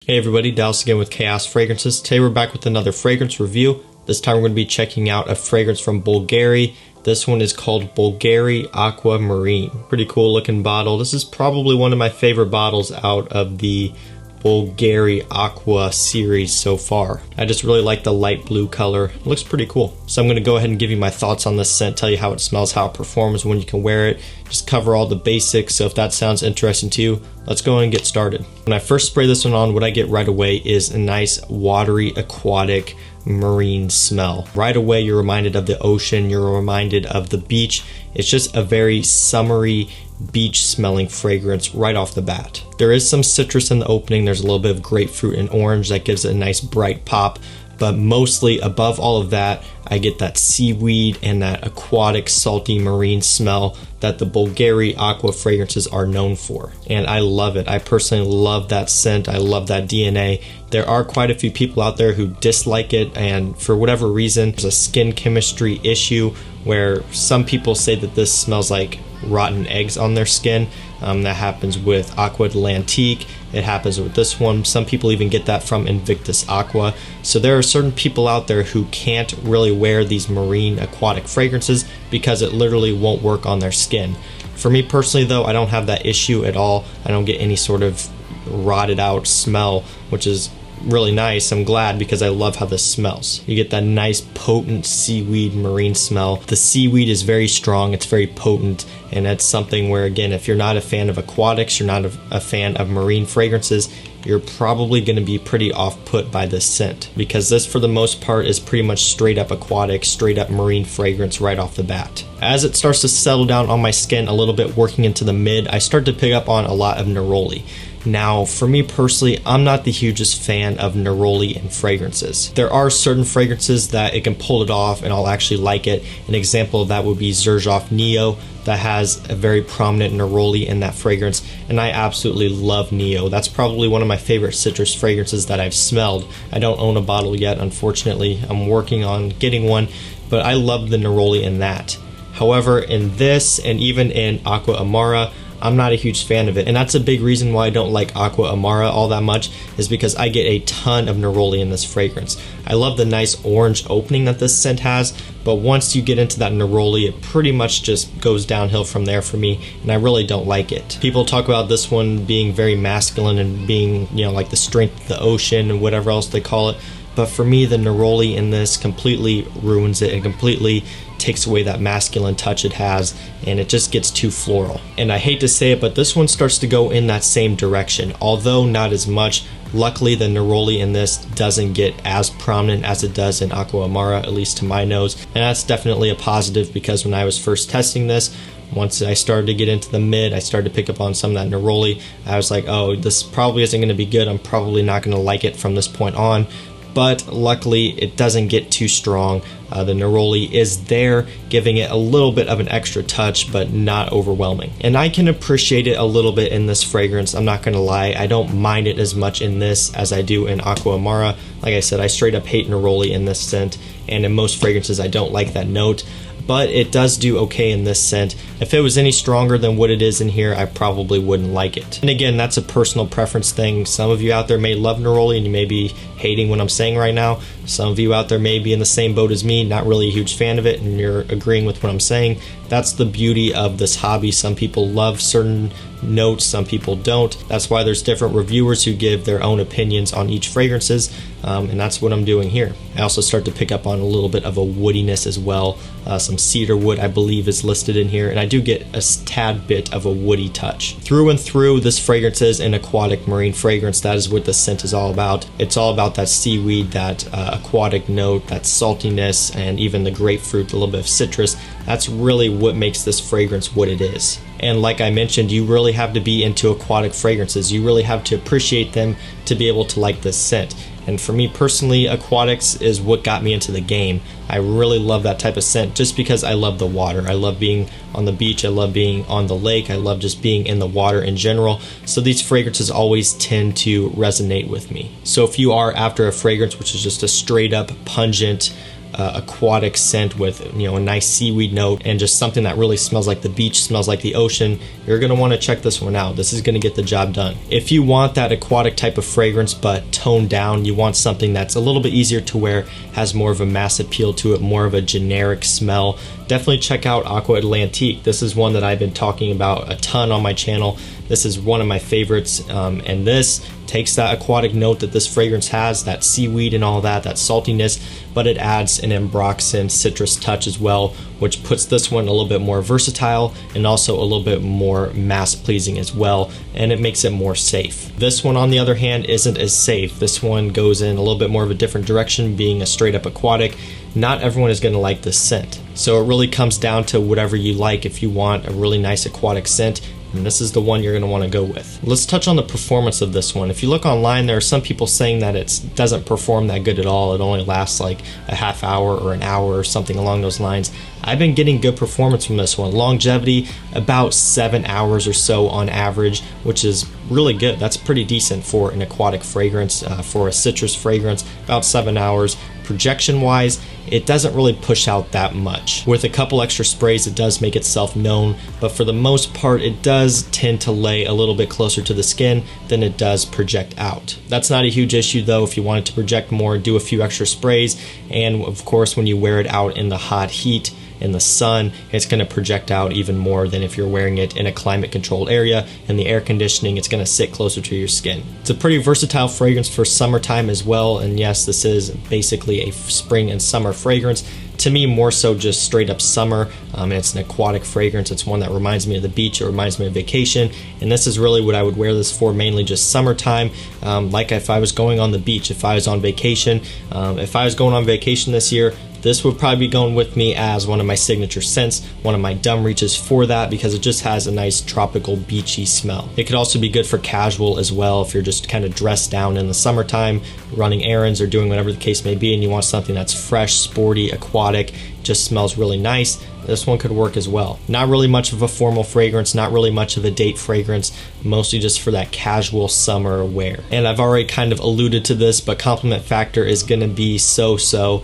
Hey everybody, Dallas again with Chaos Fragrances. Today we're back with another fragrance review. This time we're going to be checking out a fragrance from Bvlgari. This one is called Bvlgari Aqua Marine. Pretty cool looking bottle. This is probably one of my favorite bottles out of the Bvlgari Aqua series so far. I just really like the light blue color. It looks pretty cool. So I'm going to go ahead and give you my thoughts on this scent, tell you how it smells, how it performs, when you can wear it, just cover all the basics. So if that sounds interesting to you, let's go and get started. When I first spray this one on, what I get right away is a nice watery, aquatic, marine smell. Right away you're reminded of the ocean, you're reminded of the beach. It's just a very summery, beach smelling fragrance right off the bat. There is some citrus in the opening. There's a little bit of grapefruit and orange that gives it a nice bright pop, but mostly above all of that I get that seaweed and that aquatic, salty marine smell that the Bvlgari Aqua fragrances are known for, and I love it. I personally love that scent. I love that DNA. There are quite a few people out there who dislike it, and for whatever reason there's a skin chemistry issue where some people say that this smells like rotten eggs on their skin. That happens with Aqua Atlantique. It happens with this one. Some people even get that from Invictus Aqua. So there are certain people out there who can't really wear these marine aquatic fragrances because it literally won't work on their skin. For me personally though, I don't have that issue at all. I don't get any sort of rotted out smell, which is really nice. I'm glad, because I love how this smells. You get that nice potent seaweed marine smell. The seaweed is very strong, it's very potent, and that's something where, again, if you're not a fan of aquatics, you're not a fan of marine fragrances, you're probably going to be pretty off-put by this scent, because this for the most part is pretty much straight up aquatic, straight up marine fragrance right off the bat. As it starts to settle down on my skin a little bit, working into the mid, I start to pick up on a lot of neroli. Now, for me personally, I'm not the hugest fan of neroli in fragrances. There are certain fragrances that it can pull it off and I'll actually like it. An example of that would be Xerjoff Neo, that has a very prominent neroli in that fragrance, and I absolutely love Neo. That's probably one of my favorite citrus fragrances that I've smelled. I don't own a bottle yet, unfortunately. I'm working on getting one, but I love the neroli in that. However, in this, and even in Aqua Amara, I'm not a huge fan of it, and that's a big reason why I don't like Aqua Amara all that much, is because I get a ton of neroli in this fragrance. I love the nice orange opening that this scent has, but once you get into that neroli, it pretty much just goes downhill from there for me, and I really don't like it. People talk about this one being very masculine and being, you know, like the strength of the ocean and whatever else they call it, but for me the neroli in this completely ruins it and completely takes away that masculine touch it has, and it just gets too floral. And I hate to say it, but this one starts to go in that same direction, although not as much. Luckily the neroli in this doesn't get as prominent as it does in Aqua Amara, at least to my nose, and that's definitely a positive, because when I was first testing this, once I started to get into the mid, I started to pick up on some of that neroli. I was like, oh, this probably isn't going to be good. I'm probably not going to like it from this point on. But luckily it doesn't get too strong. The neroli is there, giving it a little bit of an extra touch, but not overwhelming. And I can appreciate it a little bit in this fragrance, I'm not gonna lie. I don't mind it as much in this as I do in Aqua Amara. Like I said, I straight up hate neroli in this scent, and in most fragrances I don't like that note, but it does do okay in this scent. If it was any stronger than what it is in here, I probably wouldn't like it. And again, that's a personal preference thing. Some of you out there may love neroli and you may be hating what I'm saying right now. Some of you out there may be in the same boat as me, not really a huge fan of it, and you're agreeing with what I'm saying. That's the beauty of this hobby. Some people love certain notes, some people don't. That's why there's different reviewers who give their own opinions on each fragrances, and that's what I'm doing here. I also start to pick up on a little bit of a woodiness as well. Some cedar wood I believe is listed in here, and I do get a tad bit of a woody touch. Through and through, this fragrance is an aquatic marine fragrance. That is what the scent is all about. It's all about that seaweed, that aquatic note, that saltiness, and even the grapefruit, a little bit of citrus. That's really what makes this fragrance what it is. And like I mentioned, you really have to be into aquatic fragrances. You really have to appreciate them to be able to like this scent. And for me personally, aquatics is what got me into the game. I really love that type of scent just because I love the water. I love being on the beach, I love being on the lake, I love just being in the water in general. So these fragrances always tend to resonate with me. So if you are after a fragrance which is just a straight up pungent, aquatic scent with, you know, a nice seaweed note and just something that really smells like the beach, smells like the ocean, you're going to want to check this one out. This is going to get the job done. If you want that aquatic type of fragrance but toned down, you want something that's a little bit easier to wear, has more of a mass appeal to it, more of a generic smell, definitely check out Aqua Atlantique. This is one that I've been talking about a ton on my channel. This is one of my favorites, and this takes that aquatic note that this fragrance has, that seaweed and all that saltiness, but it adds an ambroxan citrus touch as well, which puts this one a little bit more versatile and also a little bit more mass pleasing as well, and it makes it more safe. This one, on the other hand, isn't as safe. This one goes in a little bit more of a different direction, being a straight up aquatic. Not everyone is going to like this scent, so it really comes down to whatever you like. If you want a really nice aquatic scent, and this is the one you're going to want to go with. Let's touch on the performance of this one. If you look online, there are some people saying that it doesn't perform that good at all. It only lasts like a half hour or an hour or something along those lines. I've been getting good performance from this one. Longevity, about 7 hours or so on average, which is really good. That's pretty decent for an aquatic fragrance. For a citrus fragrance, about 7 hours. Projection wise, it doesn't really push out that much. With a couple extra sprays, it does make itself known, but for the most part, it does tend to lay a little bit closer to the skin than it does project out. That's not a huge issue though. If you want it to project more, do a few extra sprays, and of course when you wear it out in the hot heat, in the sun, it's going to project out even more than if you're wearing it in a climate controlled area. In the air conditioning, it's going to sit closer to your skin. It's a pretty versatile fragrance for summertime as well, and yes, this is basically a spring and summer fragrance. To me, more so just straight up summer. It's an aquatic fragrance. It's one that reminds me of the beach. It reminds me of vacation, and this is really what I would wear this for, mainly just summertime. Like if I was going on the beach, if I was on vacation, if I was going on vacation this year, this would probably be going with me as one of my signature scents, one of my dumb reaches for that, because it just has a nice tropical beachy smell. It could also be good for casual as well, if you're just kind of dressed down in the summertime, running errands or doing whatever the case may be, and you want something that's fresh, sporty, aquatic, just smells really nice. This one could work as well. Not really much of a formal fragrance, not really much of a date fragrance, mostly just for that casual summer wear. And I've already kind of alluded to this, but compliment factor is going to be so-so.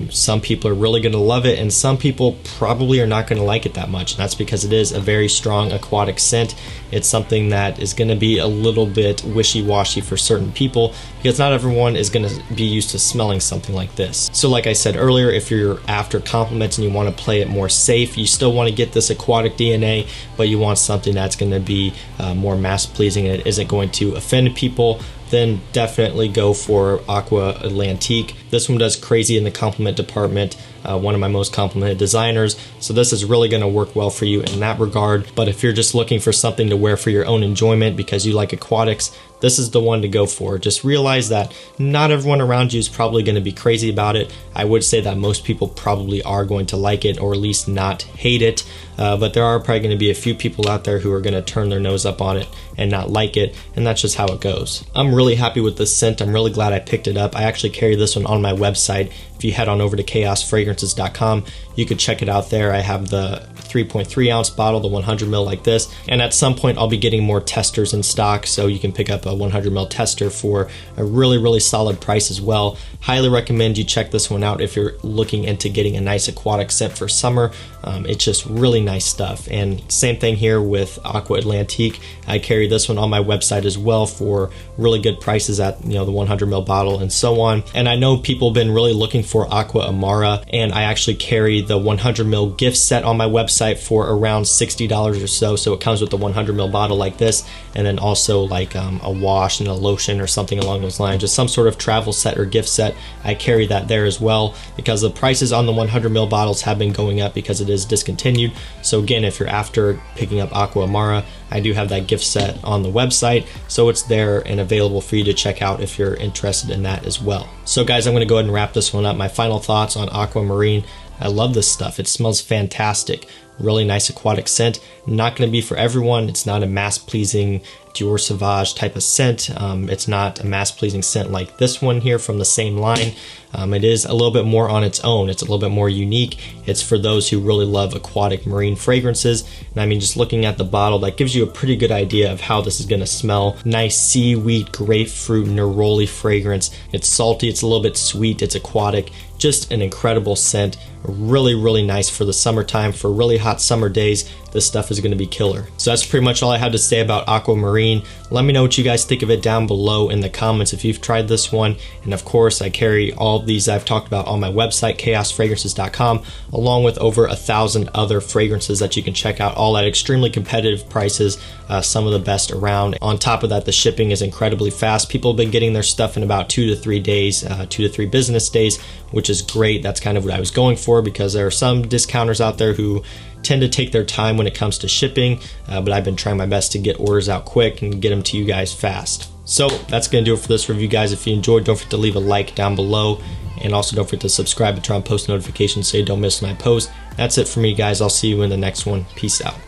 Some people are really going to love it, and some people probably are not going to like it that much, and that's because it is a very strong aquatic scent. It's something that is going to be a little bit wishy-washy for certain people, because not everyone is going to be used to smelling something like this. So like I said earlier, if you're after compliments and you want to play it more safe, you still want to get this aquatic DNA, but you want something that's going to be more mass pleasing and it isn't going to offend people, then definitely go for Aqua Atlantique. This one does crazy in the compliment department, one of my most complimented designers, so this is really going to work well for you in that regard. But if you're just looking for something to wear for your own enjoyment because you like aquatics, this is the one to go for. Just realize that not everyone around you is probably going to be crazy about it. I would say that most people probably are going to like it, or at least not hate it, but there are probably going to be a few people out there who are going to turn their nose up on it and not like it, and that's just how it goes. I'm really happy with this scent. I'm really glad I picked it up. I actually carry this one on my website. If you head on over to chaosfragrances.com, you could check it out there. I have the 3.3 ounce bottle, the 100 ml like this, and at some point I'll be getting more testers in stock, so you can pick up a 100 ml tester for a really solid price as well. Highly recommend you check this one out if you're looking into getting a nice aquatic scent for summer. It's just really nice stuff. And same thing here with Aqua Atlantique. I carry this one on my website as well for really good prices at, you know, the 100 ml bottle and so on. And I know people have been really looking for Aqua Amara, and I actually carry the 100 ml gift set on my website for around $60 or so. So it comes with the 100 ml bottle like this, and then also like a wash and a lotion or something along those lines, just some sort of travel set or gift set. I carry that there as well, because the prices on the 100 ml bottles have been going up because it is discontinued. So again, if you're after picking up Aqua Amara, I do have that gift set on the website, so it's there and available for you to check out if you're interested in that as well. So guys, I'm going to go ahead and wrap this one up. My final thoughts on Aquamarine. I love this stuff. It smells fantastic. Really nice aquatic scent. Not going to be for everyone. It's not a mass-pleasing Dior Sauvage type of scent. It's not a mass-pleasing scent like this one here from the same line. It is a little bit more on its own. It's a little bit more unique. It's for those who really love aquatic marine fragrances. And I mean, just looking at the bottle, that gives you a pretty good idea of how this is going to smell. Nice seaweed, grapefruit, neroli fragrance. It's salty. It's a little bit sweet. It's aquatic. Just an incredible scent, really nice for the summertime. For really hot summer days, this stuff is going to be killer. So that's pretty much all I have to say about Aquamarine. Let me know what you guys think of it down below in the comments if you've tried this one. And of course, I carry all of these I've talked about on my website, chaosfragrances.com, along with over 1,000 other fragrances that you can check out, all at extremely competitive prices, some of the best around. On top of that, the shipping is incredibly fast. People have been getting their stuff in about 2 to 3 days, 2 to 3 business days, which is great. That's kind of what I was going for, because there are some discounters out there who tend to take their time when it comes to shipping, but I've been trying my best to get orders out quick and get them to you guys fast. So that's going to do it for this review, guys. If you enjoyed, don't forget to leave a like down below, and also don't forget to subscribe and turn on post notifications so you don't miss my post. That's it for me, guys. I'll see you in the next one. Peace out.